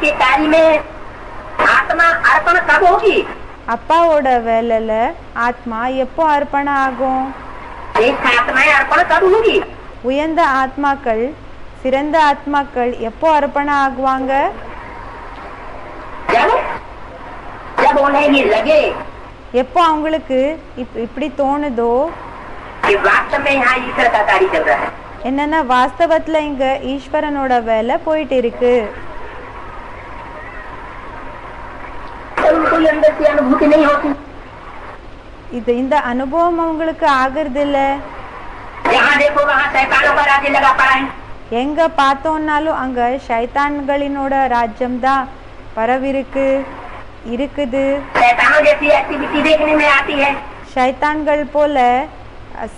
आपके कार्य में आत्मा अर्पण कब होगी? அப்பாவோட வேலையில ஆத்மா எப்போ அர்ப்பணம் ஆகும்? श्रेष्ठ आत्माएं अर्पण कब होगी? உயர்ந்த ஆத்மாக்கள் சிறந்த ஆத்மாக்கள் எப்போ அர்ப்பணம் ஆகுவாங்க? जब जब उन्हें ये लगे எப்போ அவங்களுக்கு இப்படி தோணுதோ कि वास्तव में यहाँ ईश्वर का कार्य चल रहा है, என்னன்னா வாஸ்தவத்துல இங்க ஈஸ்வரனோட வேலை போயிட்டு இருக்கு. तब उनको ये अंदर से अनुभूति नहीं होती। இந்த அனுபவம் அவங்களுக்கு ஆகுறது இல்ல. जहाँ देखो वहाँ शैतानों का राज्य लगा पड़ा है। எங்க பார்த்தோம்னாலும் அங்க சைத்தான்களினோட ராஜ்யம் தான் பரவிருக்கு இருக்குது. शैतानों जैसी एक्टिविटी देखने में आती है। சைத்தான்கள் போல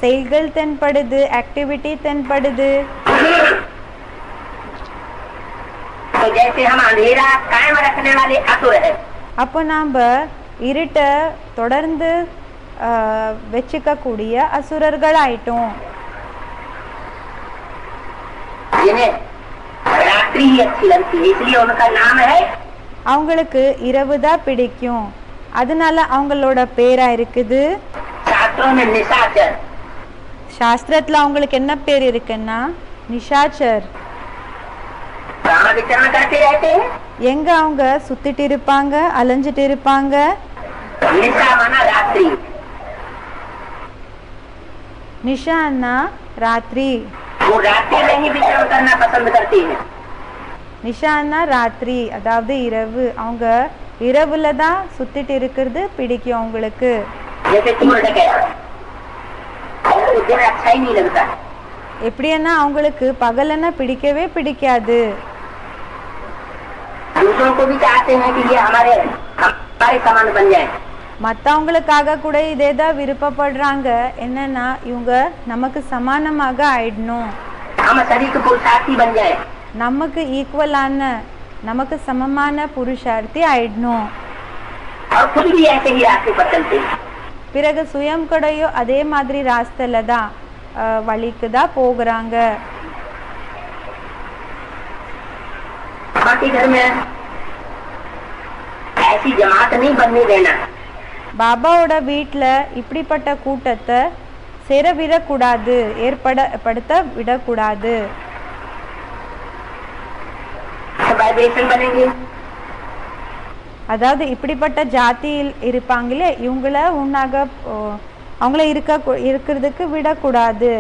செயல்கள் தென்படுது, ஆக்டிவிட்டி தென்படுது. तो जैसे हम अंधेरा कायम रखने वाले असुर है, அப்போ நாம இருட்டை தொடர்ந்து வச்சுக்க கூடிய அசுரர்கள் ஆயிட்டோம். जिन्हें रात्रि ही अच्छी लगती है, इसलिए उनका नाम है। அவங்களுக்கு இரவு தான் பிடிக்கும், அதனால அவங்களோட பேரா இருக்குது. शास्त्रों में निशाचर, சாஸ்திரத்துல அவங்களுக்கு என்ன பேர் இருக்குன்னா நிஷாச்சர். कहाँ विचरण करते रहते हैं? எங்க அவங்க சுத்திட்டு இருப்பாங்க, அலைஞ்சிட்டு இருப்பாங்க. निशा माना रात्रि, நிஷான்னா ராத்திரி, वो रात्रि में ही विचरण करना पसंद करती है। நிஷான்னா ராத்திரி அதாவது இரவு. அவங்க இரவுல தான் சுத்திட்டு இருக்கிறது பிடிக்கும் அவங்களுக்கு. जैसे चोर डकैत, उनको दिन अच्छा ही नहीं लगता। எப்படின்னா அவங்களுக்கு பகலன்னா பிடிக்கவே பிடிக்காது. दूसरों को भी चाहते हैं कि ये हमारे समान बन जाए। மற்றவங்களுக்காக கூட இதே தான் விருப்பப்படுறாங்க, என்னன்னா இவங்க நமக்கு சமானமாக ஆயிடணும், हम शरीर पुरुषार्थी बन जाए, நமக்கு ஈக்குவலான நமக்கு சமமான புருஷார்த்தி ஆயிடணும். और खुद भी ऐसे ही रास्ते पर चलते हैं। பிறகு சுயம் கூடயோ அதே மாதிரி ராஸ்தல தான் வழிக்கு தான் போகிறாங்க. बाकी घर में ऐसी जमात नहीं बनने देना। பாபாவோட வீட்டில் இப்படிப்பட்ட கூட்டத்தை சேர விடக்கூடாது, ஏற்படுத்த விடக்கூடாது. वाइब्रेशन बनेंगे, அதாவது இப்படிப்பட்ட ஜாதியில் இருப்பாங்களே இவங்கள உன்னாக அவங்கள இருக்கிறதுக்கு விடக்கூடாது.